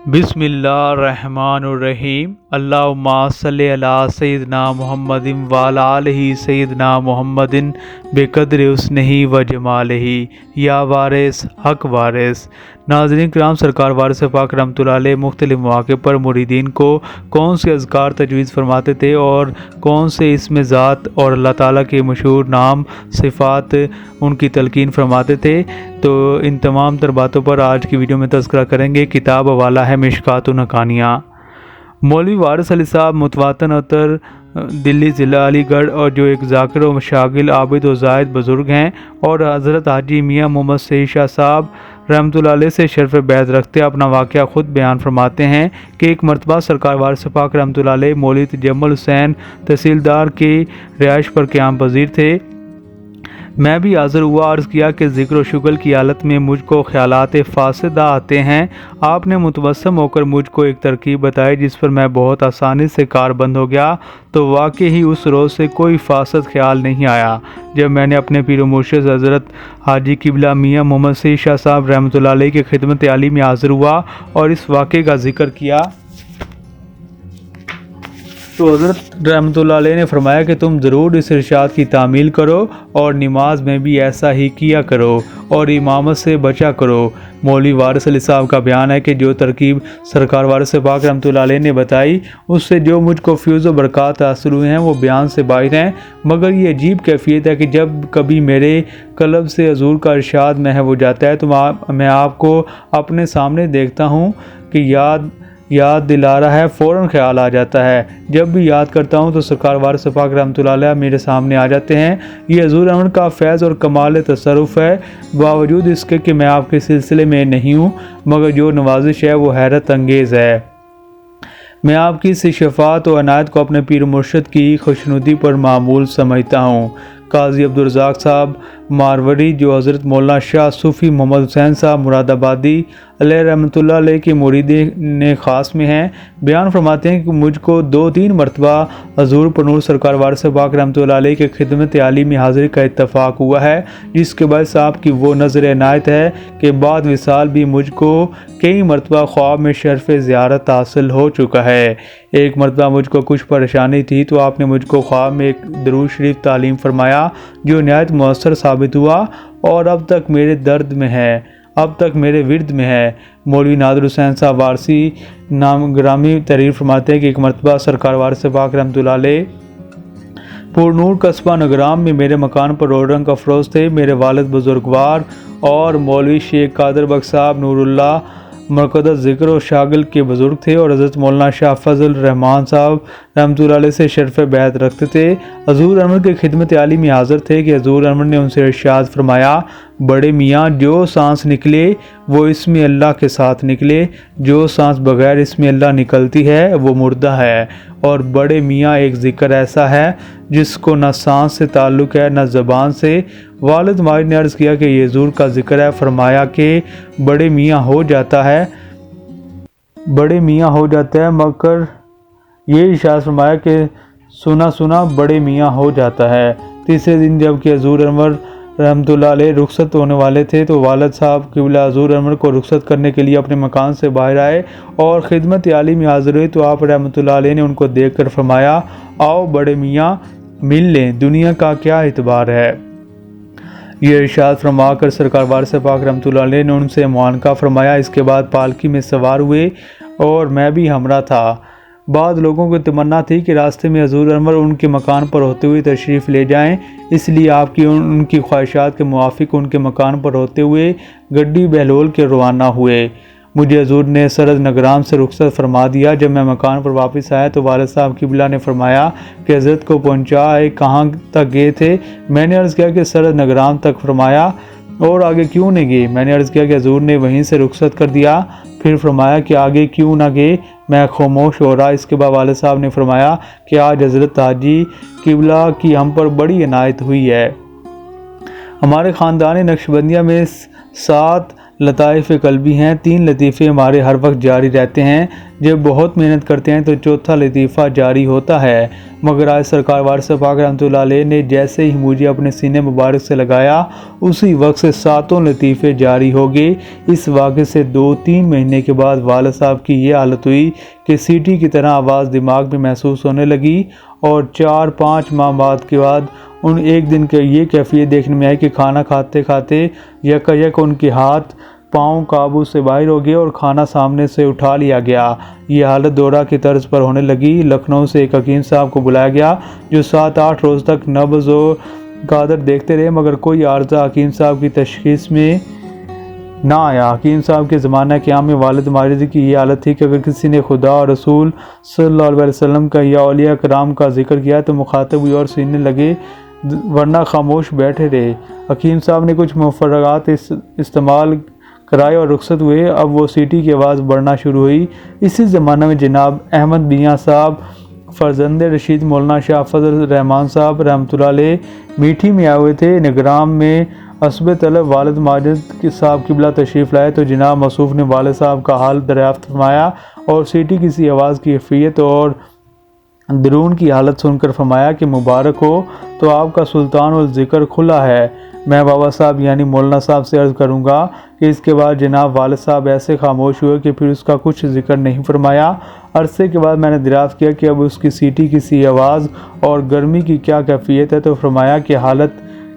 بسم اللہ الرحمن الرحیم اللہم صلی علی سیدنا محمد وعلی آلہ سیدنا محمد بقدر حسنہ و جمالہ یا وارث حق وارث۔ ناظرین کرام، سرکار وارث پاک رحمۃ اللہ علیہ مختلف مواقع پر مریدین کو کون سے اذکار تجویز فرماتے تھے اور کون سے اسم ذات اور اللہ تعالیٰ کے مشہور نام صفات ان کی تلقین فرماتے تھے، تو ان تمام تر باتوں پر آج کی ویڈیو میں تذکرہ کریں گے۔ کتاب حوالہ ہے مشکوٰۃ الحقانیہ۔ مولوی وارث علی صاحب متواتر اتر دلی ضلع علی گڑھ، اور جو ایک ذاکر و شاغل عابد و زاہد بزرگ ہیں، اور حضرت حاجی میاں محمد سعید شاہ صاحب رحمۃ اللہ علیہ سے شرف بیعت رکھتے اپنا واقعہ خود بیان فرماتے ہیں کہ ایک مرتبہ سرکار وارث پاک رحمۃ اللہ علیہ مولوی تجمل حسین تحصیلدار کی رہائش پر قیام پذیر تھے۔ میں بھی حاضر ہوا، عرض کیا کہ ذکر و شغل کی حالت میں مجھ کو خیالات فاسدہ آتے ہیں۔ آپ نے متبسم ہو کر مجھ کو ایک ترکیب بتائی جس پر میں بہت آسانی سے کاربند ہو گیا، تو واقعی ہی اس روز سے کوئی فاسد خیال نہیں آیا۔ جب میں نے اپنے پیر و مرشد حضرت حاجی قبلہ میاں محمد سعید شاہ صاحب رحمۃ اللہ علیہ کی خدمت عالی میں حاضر ہوا اور اس واقعے کا ذکر کیا تو حضرت رحمۃ اللہ علیہ نے فرمایا کہ تم ضرور اس ارشاد کی تعمیل کرو اور نماز میں بھی ایسا ہی کیا کرو اور امامت سے بچا کرو۔ مولوی وارث علی صاحب کا بیان ہے کہ جو ترکیب سرکار وارث پاک رحمۃ اللہ علیہ نے بتائی، اس سے جو مجھ کو فیض و برکات حاصل ہوئے ہیں وہ بیان سے باہر ہیں، مگر یہ عجیب کیفیت ہے کہ جب کبھی میرے قلب سے حضور کا ارشاد محو ہو جاتا ہے تو میں آپ کو اپنے سامنے دیکھتا ہوں کہ یاد دلا رہا ہے، فوراً خیال آ جاتا ہے۔ جب بھی یاد کرتا ہوں تو سرکار وارث پاک رحمۃ اللہ علیہ میرے سامنے آ جاتے ہیں۔ یہ حضور انور کا فیض اور کمال تصرف ہے، باوجود اس کے کہ میں آپ کے سلسلے میں نہیں ہوں، مگر جو نوازش ہے وہ حیرت انگیز ہے۔ میں آپ کی اس شفاعت و عنایت کو اپنے پیر مرشد کی خوشنودی پر معمول سمجھتا ہوں۔ قاضی عبدالرزاق صاحب ماروری، جو حضرت مولانا شاہ صوفی محمد حسین صاحب مراد آبادی علیہ رحمۃ اللہ علیہ کے مرید خاص میں ہیں، بیان فرماتے ہیں کہ مجھ کو 2-3 مرتبہ حضور پر نور سرکار وارث پاک رحمۃ اللہ علیہ کے خدمت عالی میں حاضری کا اتفاق ہوا ہے، جس کے باعث آپ کی وہ نظر عنایت ہے کہ بعد وصال بھی مجھ کو کئی مرتبہ خواب میں شرف زیارت حاصل ہو چکا ہے۔ ایک مرتبہ مجھ کو کچھ پریشانی تھی تو آپ نے مجھ کو خواب میں ایک درود شریف تعلیم فرمایا جو نہایت مؤثر ثابت ہوا اور اب تک میرے ورد میں ہے۔ مولوی نادر حسین صاحب وارثی نام گرامی تحریر فرماتے ہیں کہ ایک مرتبہ سرکار وارث پاک رحمۃ اللہ علیہ پورنور قصبہ نگرام میں میرے مکان پر روڈ رنگ افروز تھے۔ میرے والد بزرگوار اور مولوی شیخ قادر بخش صاحب نور اللہ مرقدس ذکر و شاغل کے بزرگ تھے اور حضرت مولانا شاہ فضل الرحمان صاحب رحمۃ اللہ علیہ سے شرف بیعت رکھتے تھے۔ حضور انور کے خدمت عالی میں حاضر تھے کہ حضور انور نے ان سے ارشاد فرمایا، بڑے میاں جو سانس نکلے وہ اسم اللہ کے ساتھ نکلے، جو سانس بغیر اسم اللہ نکلتی ہے وہ مردہ ہے، اور بڑے میاں ایک ذکر ایسا ہے جس کو نہ سانس سے تعلق ہے نہ زبان سے۔ والد ماجد نے عرض کیا کہ یہ حضور کا ذکر ہے، فرمایا کہ بڑے میاں ہو جاتا ہے مگر یہ ارشاد فرمایا کہ سنا بڑے میاں ہو جاتا ہے۔ تیسرے دن جب کہ حضور انور رحمۃ اللہ علیہ رخصت ہونے والے تھے تو والد صاحب قبلہ حضور انور کو رخصت کرنے کے لیے اپنے مکان سے باہر آئے اور خدمت عالی میں حاضر ہوئے تو آپ رحمۃ اللہ علیہ نے ان کو دیکھ کر فرمایا، آؤ بڑے میاں مل لیں، دنیا کا کیا اعتبار ہے۔ یہ ارشاد فرما کر سرکار وارث پاک رحمۃ اللہ علیہ نے ان سے معانقہ فرمایا۔ اس کے بعد پالکی میں سوار ہوئے اور میں بھی ہمراہ تھا۔ بعض لوگوں کو تمنا تھی کہ راستے میں حضور انور ان کے مکان پر ہوتے ہوئے تشریف لے جائیں، اس لیے آپ کی ان کی خواہشات کے موافق ان کے مکان پر ہوتے ہوئے گڈی بہلول کے روانہ ہوئے۔ مجھے حضور نے سرد نگرام سے رخصت فرما دیا۔ جب میں مکان پر واپس آیا تو والد صاحب قبلہ نے فرمایا کہ حضرت کو پہنچائے کہاں تک گئے تھے؟ میں نے عرض کیا کہ سرد نگرام تک۔ فرمایا اور آگے کیوں نہیں گئے؟ میں نے عرض کیا کہ حضور نے وہیں سے رخصت کر دیا۔ پھر فرمایا کہ آگے کیوں نہ گئے؟ میں خاموش ہو رہا۔ اس کے بعد والد صاحب نے فرمایا کہ آج حضرت حاجی قبلہ کی ہم پر بڑی عنایت ہوئی ہے۔ ہمارے خاندان نقشبندیہ میں 7 لطائف قلبی ہیں۔ 3 لطیفے ہمارے ہر وقت جاری رہتے ہیں، جب بہت محنت کرتے ہیں تو چوتھا لطیفہ جاری ہوتا ہے، مگر آج سرکار وارث پاک رحمۃ اللہ علیہ نے جیسے ہی مجھے اپنے سینے مبارک سے لگایا اسی وقت سے 7 لطیفے جاری ہو گئے۔ اس واقعے سے 2-3 مہینے کے بعد والد صاحب کی یہ حالت ہوئی کہ سیٹی کی طرح آواز دماغ میں محسوس ہونے لگی، اور 4-5 ماہ بعد کے بعد ایک دن کے یہ کیفیت دیکھنے میں آئی کہ کھانا کھاتے کھاتے یک ان کے ہاتھ پاؤں قابو سے باہر ہو گئے اور کھانا سامنے سے اٹھا لیا گیا۔ یہ حالت دورہ کی طرز پر ہونے لگی۔ لکھنؤ سے ایک حکیم صاحب کو بلایا گیا جو 7-8 روز تک نبض و قادر دیکھتے رہے، مگر کوئی عارضہ حکیم صاحب کی تشخیص میں نہ آیا۔ حکیم صاحب کے زمانہ قیام میں والد ماجد کی یہ حالت تھی کہ اگر کسی نے خدا اور رسول صلی اللہ علیہ وسلم کا یا اولیاء کرام کا ذکر کیا تو مخاطب ہوئی اور سینے لگے، ورنہ خاموش بیٹھے رہے۔ حکیم صاحب نے کچھ مفرغات استعمال کرائے اور رخصت ہوئے۔ اب وہ سیٹی کی آواز بڑھنا شروع ہوئی۔ اسی زمانہ میں جناب احمد میاں صاحب فرزند رشید مولانا شاہ فضل الرحمان صاحب رحمۃ اللہ علیہ میٹھی میں آئے ہوئے تھے۔ نگرام میں عصب طلب والد ماجد صاحب قبلہ تشریف لائے تو جناب موصوف نے والد صاحب کا حال دریافت فرمایا اور سیٹی کسی آواز کی کیفیت اور درون کی حالت سن کر فرمایا کہ مبارک ہو، تو آپ کا سلطان الذکر کھلا ہے۔ میں بابا صاحب یعنی مولانا صاحب سے عرض کروں گا کہ اس کے بعد جناب والد صاحب ایسے خاموش ہوئے کہ پھر اس کا کچھ ذکر نہیں فرمایا۔ عرصے کے بعد میں نے دریافت کیا کہ اب اس کی سیٹی کسی آواز اور گرمی کی کیا کیفیت ہے، تو فرمایا کہ حالت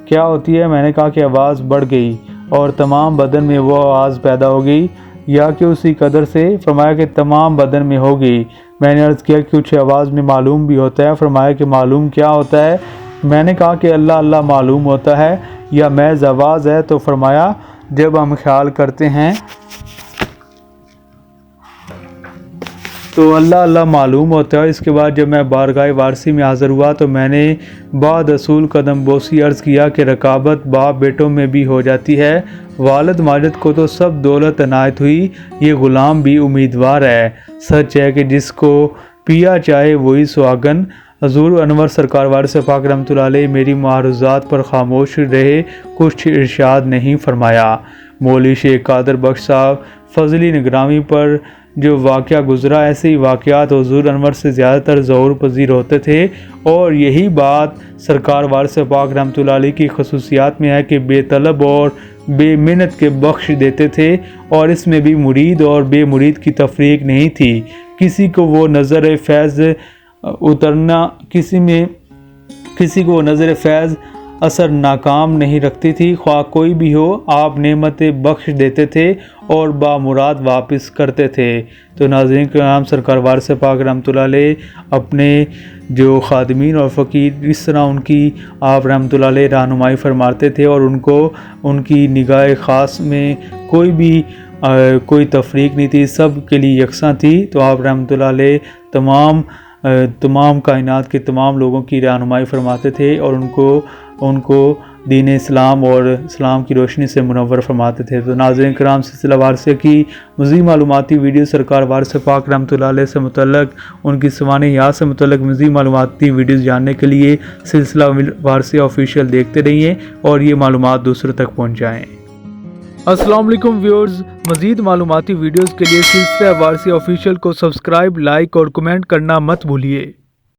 کیا ہوتی ہے؟ میں نے کہا کہ آواز بڑھ گئی اور تمام بدن میں وہ آواز پیدا ہو گئی، یا کہ اسی قدر سے؟ فرمایا کہ تمام بدن میں ہو گئی۔ میں نے عرض کیا کہ کچھ آواز میں معلوم بھی ہوتا ہے؟ فرمایا کہ معلوم کیا ہوتا ہے؟ میں نے کہا کہ اللہ اللہ معلوم ہوتا ہے یا محض آواز ہے؟ تو فرمایا جب ہم خیال کرتے ہیں تو اللہ اللہ معلوم ہوتا ہے۔ اس کے بعد جب میں بارگاہ وارثی میں حاضر ہوا تو میں نے بعد اصول قدم بوسی عرض کیا کہ رقابت باپ بیٹوں میں بھی ہو جاتی ہے۔ والد ماجد کو تو سب دولت عنایت ہوئی، یہ غلام بھی امیدوار ہے۔ سچ ہے کہ جس کو پیا چاہے وہی سہاگن۔ حضور انور سرکار وارث پاک رحمۃ اللہ علیہ میری معروضات پر خاموش رہے، کچھ ارشاد نہیں فرمایا۔ مولوی شیخ قادر بخش صاحب فضلی نگرامی پر جو واقعہ گزرا، ایسے ہی واقعات حضور انور سے زیادہ تر ظہور پذیر ہوتے تھے، اور یہی بات سرکار وارث پاک رحمۃ اللہ علیہ کی خصوصیات میں ہے کہ بے طلب اور بے منت کے بخش دیتے تھے، اور اس میں بھی مرید اور بے مرید کی تفریق نہیں تھی۔ کسی کو وہ نظر فیض اترنا کسی کو نظر فیض اثر ناکام نہیں رکھتی تھی، خواہ کوئی بھی ہو، آپ نعمت بخش دیتے تھے اور بامراد واپس کرتے تھے۔ تو ناظرین کرام، سرکار وارث پاک رحمۃ اللہ علیہ اپنے جو خادمین اور فقیر اس طرح ان کی آپ رحمۃ اللہ علیہ رہنمائی فرماتے تھے، اور ان کو ان کی نگاہ خاص میں کوئی تفریق نہیں تھی، سب کے لیے یکساں تھی۔ تو آپ رحمۃ اللہ علیہ تمام کائنات کے تمام لوگوں کی رہنمائی فرماتے تھے، اور ان کو دین اسلام اور اسلام کی روشنی سے منور فرماتے تھے۔ تو ناظرین کرام، سلسلہ وارثیہ کی مزید معلوماتی ویڈیو سرکار وارث پاک رحمۃ اللہ علیہ سے متعلق، ان کی سوانح سے متعلق مزید معلوماتی ویڈیوز جاننے کے لیے سلسلہ وارثیہ آفیشیل دیکھتے رہیے اور یہ معلومات دوسروں تک پہنچائیں۔ السلام علیکم ویورز، مزید معلوماتی ویڈیوز کے لیے سلسلہ وارثیہ آفیشیل کو سبسکرائب، لائک اور کمنٹ کرنا مت بھولیے۔